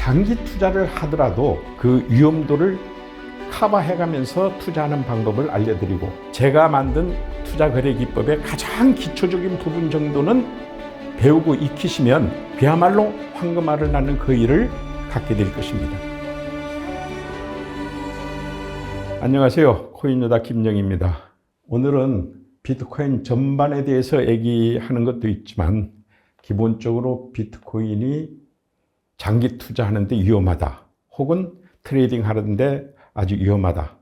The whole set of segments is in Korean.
장기 투자를 하더라도 그 위험도를 커버해가면서 투자하는 방법을 알려드리고, 제가 만든 투자거래 기법의 가장 기초적인 부분 정도는 배우고 익히시면 그야말로 황금알을 낳는 그 일을 갖게 될 것입니다. 안녕하세요. 코인여다 김영입니다. 오늘은 비트코인 전반에 대해서 얘기하는 것도 있지만, 기본적으로 비트코인이 장기 투자하는데 위험하다, 혹은 트레이딩 하는데 아주 위험하다,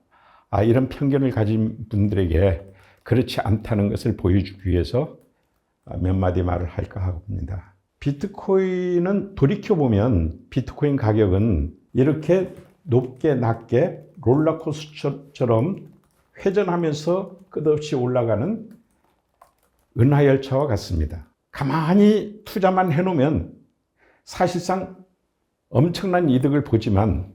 이런 편견을 가진 분들에게 그렇지 않다는 것을 보여주기 위해서 몇 마디 말을 할까 합니다. 비트코인은 돌이켜보면 비트코인 가격은 이렇게 높게 낮게 롤러코스터처럼 회전하면서 끝없이 올라가는 은하열차와 같습니다. 가만히 투자만 해놓으면 사실상 엄청난 이득을 보지만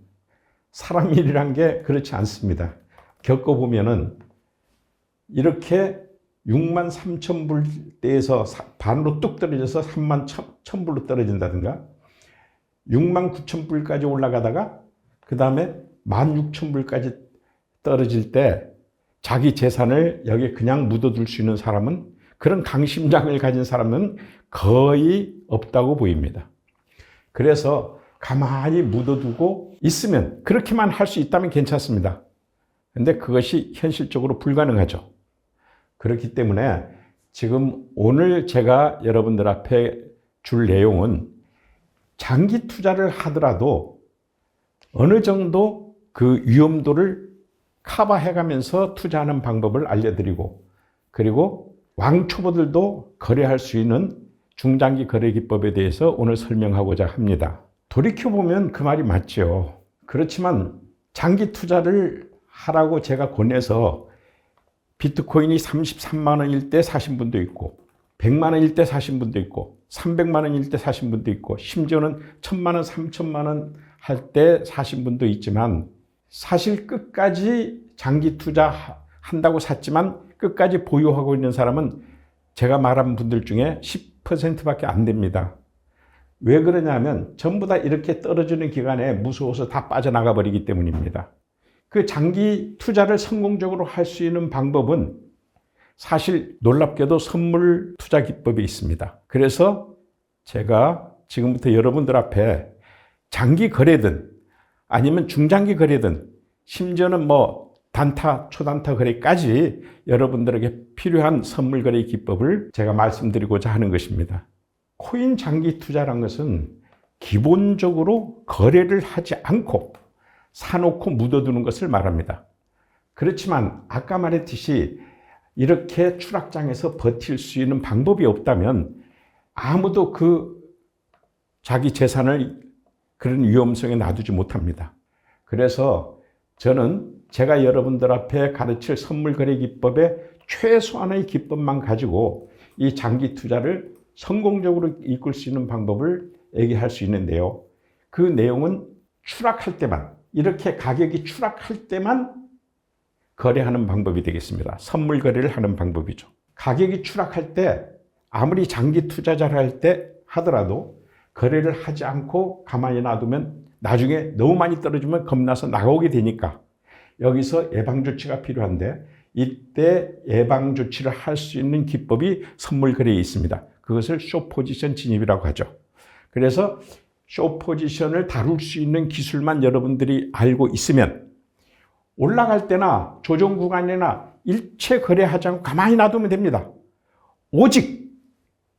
사람 일이란 게 그렇지 않습니다. 겪어보면은 이렇게 6만 3천 불대에서 반으로 뚝 떨어져서 3만 1천 불로 떨어진다든가, 6만 9천 불까지 올라가다가 그 다음에 1만 6천 불까지 떨어질 때 자기 재산을 여기에 그냥 묻어둘 수 있는 사람은, 그런 강심장을 가진 사람은 거의 없다고 보입니다. 그래서 가만히 묻어두고 있으면, 그렇게만 할 수 있다면 괜찮습니다. 근데 그것이 현실적으로 불가능하죠. 그렇기 때문에 지금 오늘 제가 여러분들 앞에 줄 내용은 장기 투자를 하더라도 어느 정도 그 위험도를 커버해가면서 투자하는 방법을 알려드리고, 그리고 왕초보들도 거래할 수 있는 중장기 거래 기법에 대해서 오늘 설명하고자 합니다. 돌이켜보면 그 말이 맞죠. 그렇지만 장기 투자를 하라고 제가 권해서 비트코인이 33만 원일 때 사신 분도 있고, 100만 원일 때 사신 분도 있고, 300만 원일 때 사신 분도 있고, 심지어는 1000만 원, 3000만 원 할 때 사신 분도 있지만, 사실 끝까지 장기 투자한다고 샀지만 끝까지 보유하고 있는 사람은 제가 말한 분들 중에 10%밖에 안 됩니다. 왜 그러냐면 전부 다 이렇게 떨어지는 기간에 무서워서 다 빠져나가 버리기 때문입니다. 그 장기 투자를 성공적으로 할 수 있는 방법은 사실 놀랍게도 선물 투자 기법이 있습니다. 그래서 제가 지금부터 여러분들 앞에 장기 거래든 아니면 중장기 거래든, 심지어는 단타, 초단타 거래까지 여러분들에게 필요한 선물 거래 기법을 제가 말씀드리고자 하는 것입니다. 코인 장기 투자란 것은 기본적으로 거래를 하지 않고 사놓고 묻어두는 것을 말합니다. 그렇지만 아까 말했듯이 이렇게 추락장에서 버틸 수 있는 방법이 없다면 아무도 그 자기 재산을 그런 위험성에 놔두지 못합니다. 그래서 저는 제가 여러분들 앞에 가르칠 선물 거래 기법의 최소한의 기법만 가지고 이 장기 투자를 성공적으로 이끌 수 있는 방법을 얘기할 수 있는데요. 그 내용은 추락할 때만, 이렇게 가격이 추락할 때만 거래하는 방법이 되겠습니다. 선물 거래를 하는 방법이죠. 가격이 추락할 때 아무리 장기 투자자를 할 때 하더라도 거래를 하지 않고 가만히 놔두면 나중에 너무 많이 떨어지면 겁나서 나가오게 되니까 여기서 예방조치가 필요한데, 이때 예방조치를 할 수 있는 기법이 선물 거래에 있습니다. 그것을 숏포지션 진입이라고 하죠. 그래서 숏포지션을 다룰 수 있는 기술만 여러분들이 알고 있으면 올라갈 때나 조정 구간이나 일체 거래하지 않고 가만히 놔두면 됩니다. 오직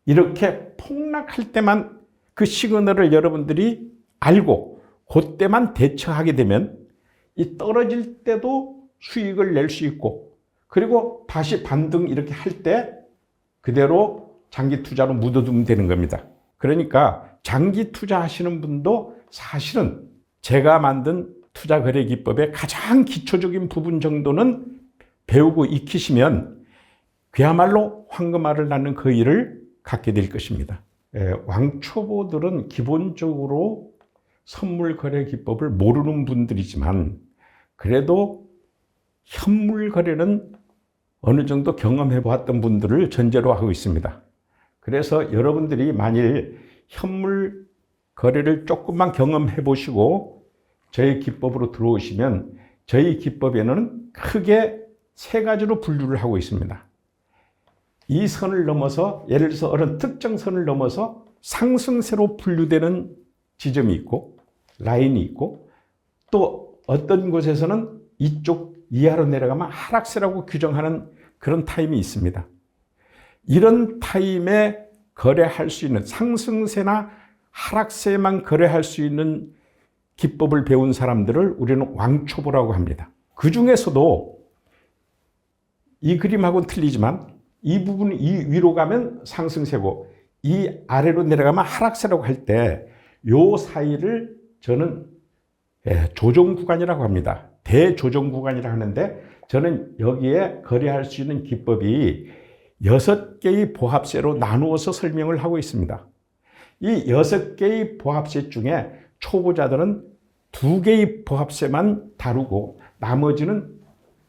이렇게 폭락할 때만 그 시그널을 여러분들이 알고 그때만 대처하게 되면 이 떨어질 때도 수익을 낼 수 있고, 그리고 다시 반등 이렇게 할 때 그대로 장기 투자로 묻어두면 되는 겁니다. 그러니까 장기 투자하시는 분도 사실은 제가 만든 투자 거래 기법의 가장 기초적인 부분 정도는 배우고 익히시면 그야말로 황금알을 낳는 그 일을 갖게 될 것입니다. 왕초보들은 기본적으로 선물 거래 기법을 모르는 분들이지만, 그래도 현물 거래는 어느 정도 경험해 보았던 분들을 전제로 하고 있습니다. 그래서 여러분들이 만일 현물 거래를 조금만 경험해 보시고 저희 기법으로 들어오시면 저희 기법에는 크게 세 가지로 분류를 하고 있습니다. 이 선을 넘어서 예를 들어서 어느 특정 선을 넘어서 상승세로 분류되는 지점이 있고 라인이 있고 또 어떤 곳에서는 이쪽 이하로 내려가면 하락세라고 규정하는 그런 타임이 있습니다. 이런 타임에 거래할 수 있는 상승세나 하락세만 거래할 수 있는 기법을 배운 사람들을 우리는 왕초보라고 합니다. 그 중에서도 이 그림하고는 틀리지만 이 부분이 이 위로 가면 상승세고 이 아래로 내려가면 하락세라고 할 때 요 사이를 저는 조정 구간이라고 합니다. 대조정 구간이라고 하는데 저는 여기에 거래할 수 있는 기법이 6개의 보합세로 나누어서 설명을 하고 있습니다. 이 6개의 보합세 중에 초보자들은 2개의 보합세만 다루고 나머지는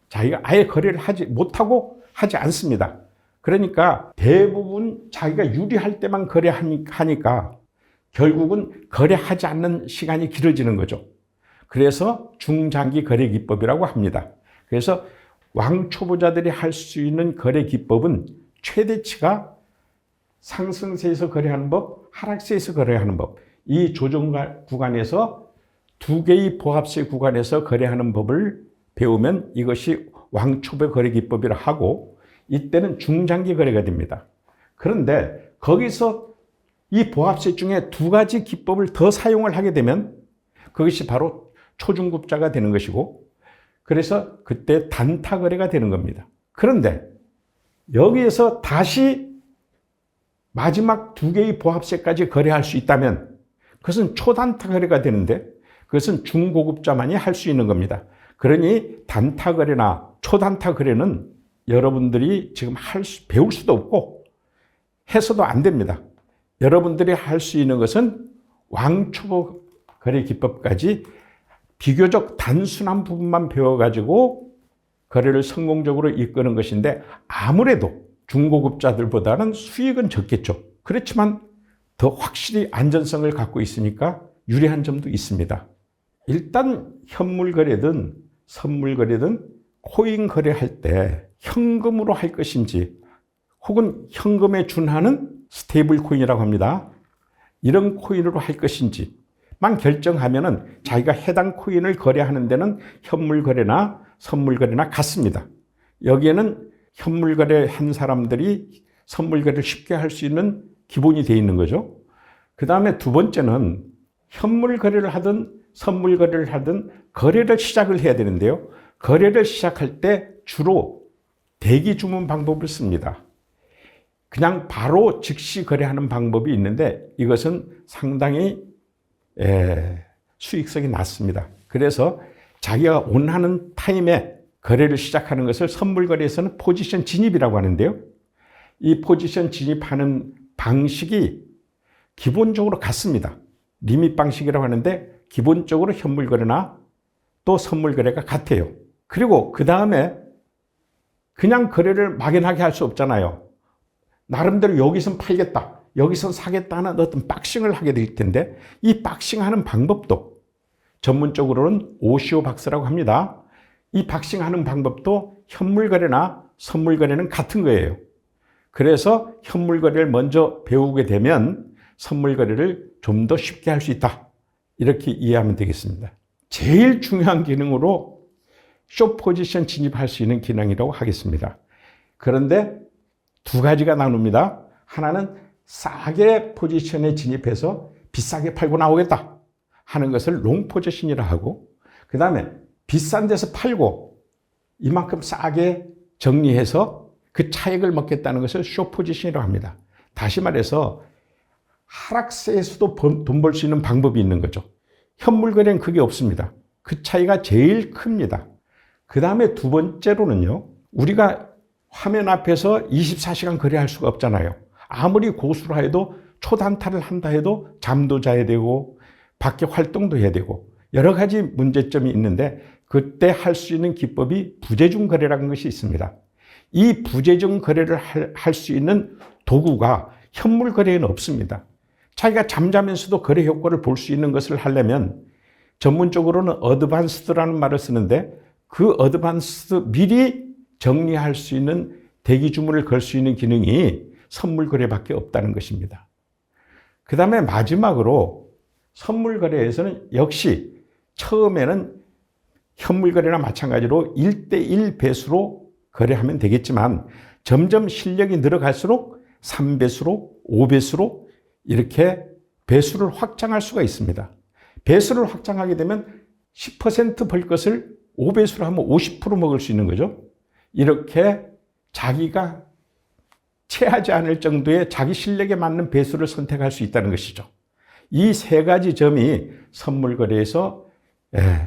자기가 아예 거래를 못하고 하지 않습니다. 그러니까 대부분 자기가 유리할 때만 거래하니까 결국은 거래하지 않는 시간이 길어지는 거죠. 그래서 중장기 거래 기법이라고 합니다. 그래서 왕초보자들이 할 수 있는 거래 기법은 최대치가 상승세에서 거래하는 법, 하락세에서 거래하는 법, 이 조정 구간에서 2개의 보합세 구간에서 거래하는 법을 배우면 이것이 왕초보 거래 기법이라 하고 이때는 중장기 거래가 됩니다. 그런데 거기서 이 보합세 중에 2가지 기법을 더 사용을 하게 되면 그것이 바로 초중급자가 되는 것이고 그래서 그때 단타 거래가 되는 겁니다. 그런데 여기에서 다시 마지막 2개의 보합세까지 거래할 수 있다면 그것은 초단타 거래가 되는데 그것은 중고급자만이 할 수 있는 겁니다. 그러니 단타 거래나 초단타 거래는 여러분들이 지금 배울 수도 없고 해서도 안 됩니다. 여러분들이 할 수 있는 것은 왕초보 거래 기법까지 비교적 단순한 부분만 배워가지고 거래를 성공적으로 이끄는 것인데 아무래도 중고급자들보다는 수익은 적겠죠. 그렇지만 더 확실히 안전성을 갖고 있으니까 유리한 점도 있습니다. 일단 현물 거래든 선물 거래든 코인 거래할 때 현금으로 할 것인지 혹은 현금에 준하는 스테이블 코인이라고 합니다. 이런 코인으로 할 것인지만 결정하면은 자기가 해당 코인을 거래하는 데는 현물 거래나 선물 거래나 같습니다. 여기에는 현물 거래한 사람들이 선물 거래를 쉽게 할 수 있는 기본이 되어 있는 거죠. 그 다음에 두 번째는 현물 거래를 하든 선물 거래를 하든 거래를 시작을 해야 되는데요. 거래를 시작할 때 주로 대기 주문 방법을 씁니다. 그냥 바로 즉시 거래하는 방법이 있는데 이것은 상당히 수익성이 낮습니다. 그래서 자기가 원하는 타임에 거래를 시작하는 것을 선물 거래에서는 포지션 진입이라고 하는데요. 이 포지션 진입하는 방식이 기본적으로 같습니다. 리밋 방식이라고 하는데 기본적으로 현물 거래나 또 선물 거래가 같아요. 그리고 그 다음에 그냥 거래를 막연하게 할 수 없잖아요. 나름대로 여기선 팔겠다, 여기선 사겠다 하는 어떤 박싱을 하게 될 텐데 이 박싱하는 방법도 전문적으로는 오시오 박스라고 합니다. 이 박싱하는 방법도 현물 거래나 선물 거래는 같은 거예요. 그래서 현물 거래를 먼저 배우게 되면 선물 거래를 좀 더 쉽게 할 수 있다. 이렇게 이해하면 되겠습니다. 제일 중요한 기능으로 숏 포지션 진입할 수 있는 기능이라고 하겠습니다. 그런데 2가지가 나눕니다. 하나는 싸게 포지션에 진입해서 비싸게 팔고 나오겠다 하는 것을 롱 포지션이라 하고 그 다음에 비싼 데서 팔고 이만큼 싸게 정리해서 그 차익을 먹겠다는 것을 숏 포지션이라고 합니다. 다시 말해서 하락세에서도 돈 벌 수 있는 방법이 있는 거죠. 현물 거래는 그게 없습니다. 그 차이가 제일 큽니다. 그 다음에 두 번째로는요. 우리가 화면 앞에서 24시간 거래할 수가 없잖아요. 아무리 고수라 해도 초단타를 한다 해도 잠도 자야 되고 밖에 활동도 해야 되고 여러 가지 문제점이 있는데 그때 할 수 있는 기법이 부재중 거래라는 것이 있습니다. 이 부재중 거래를 할 수 있는 도구가 현물 거래에는 없습니다. 자기가 잠자면서도 거래 효과를 볼 수 있는 것을 하려면 전문적으로는 어드밴스드라는 말을 쓰는데 그 어드밴스드 미리 정리할 수 있는 대기 주문을 걸 수 있는 기능이 선물 거래밖에 없다는 것입니다. 그 다음에 마지막으로 선물 거래에서는 역시 처음에는 현물 거래나 마찬가지로 1대1 배수로 거래하면 되겠지만 점점 실력이 늘어갈수록 3배수로 5배수로 이렇게 배수를 확장할 수가 있습니다. 배수를 확장하게 되면 10% 벌 것을 5배수로 하면 50% 먹을 수 있는 거죠. 이렇게 자기가 체하지 않을 정도의 자기 실력에 맞는 배수를 선택할 수 있다는 것이죠. 이 세 가지 점이 선물 거래에서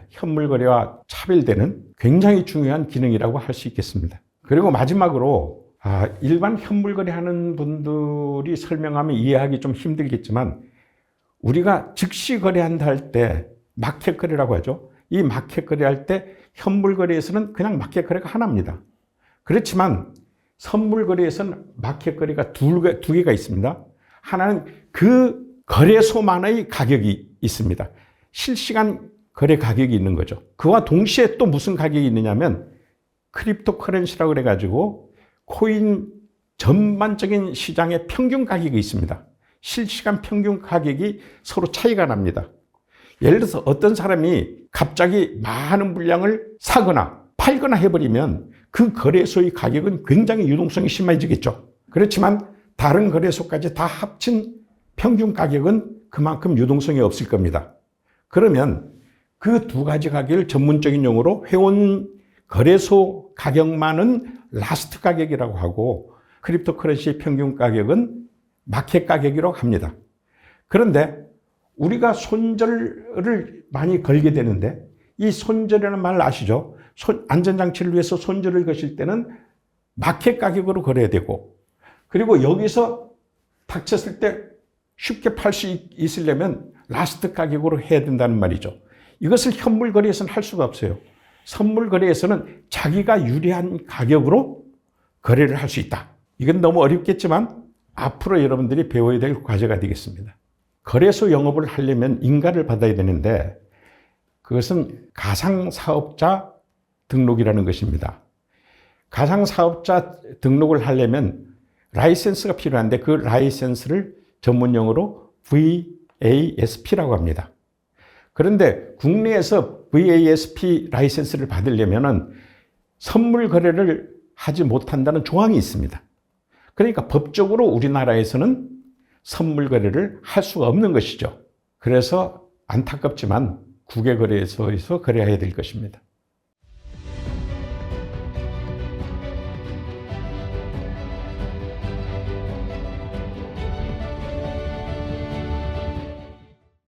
현물 거래와 차별되는 굉장히 중요한 기능이라고 할 수 있겠습니다. 그리고 마지막으로 일반 현물 거래하는 분들이 설명하면 이해하기 좀 힘들겠지만 우리가 즉시 거래한다 할 때 마켓 거래라고 하죠. 이 마켓 거래할 때 현물 거래에서는 그냥 마켓 거래가 하나입니다. 그렇지만 선물 거래에서는 마켓 거래가 두 개가 있습니다. 하나는 그 거래소만의 가격이 있습니다. 실시간 거래 가격이 있는 거죠. 그와 동시에 또 무슨 가격이 있느냐면 크립토 커런시라고 그래가지고 코인 전반적인 시장의 평균 가격이 있습니다. 실시간 평균 가격이 서로 차이가 납니다. 예를 들어서 어떤 사람이 갑자기 많은 물량을 사거나 팔거나 해버리면 그 거래소의 가격은 굉장히 유동성이 심해지겠죠. 그렇지만 다른 거래소까지 다 합친 평균 가격은 그만큼 유동성이 없을 겁니다. 그러면 그 두 가지 가격을 전문적인 용어로 회원 거래소 가격만은 라스트 가격이라고 하고 크립토 커런시의 평균 가격은 마켓 가격이라고 합니다. 그런데 우리가 손절을 많이 걸게 되는데 이 손절이라는 말 아시죠? 안전장치를 위해서 손절을 거실 때는 마켓 가격으로 거래해야 되고 그리고 여기서 닥쳤을 때 쉽게 팔 수 있으려면 라스트 가격으로 해야 된다는 말이죠. 이것을 현물 거래에서는 할 수가 없어요. 선물 거래에서는 자기가 유리한 가격으로 거래를 할 수 있다. 이건 너무 어렵겠지만 앞으로 여러분들이 배워야 될 과제가 되겠습니다. 거래소 영업을 하려면 인가를 받아야 되는데 그것은 가상사업자 등록이라는 것입니다. 가상사업자 등록을 하려면 라이센스가 필요한데 그 라이센스를 전문용어로 VASP라고 합니다. 그런데 국내에서 VASP 라이센스를 받으려면 선물 거래를 하지 못한다는 조항이 있습니다. 그러니까 법적으로 우리나라에서는 선물 거래를 할 수가 없는 것이죠. 그래서 안타깝지만 국외거래소에서 거래해야 될 것입니다.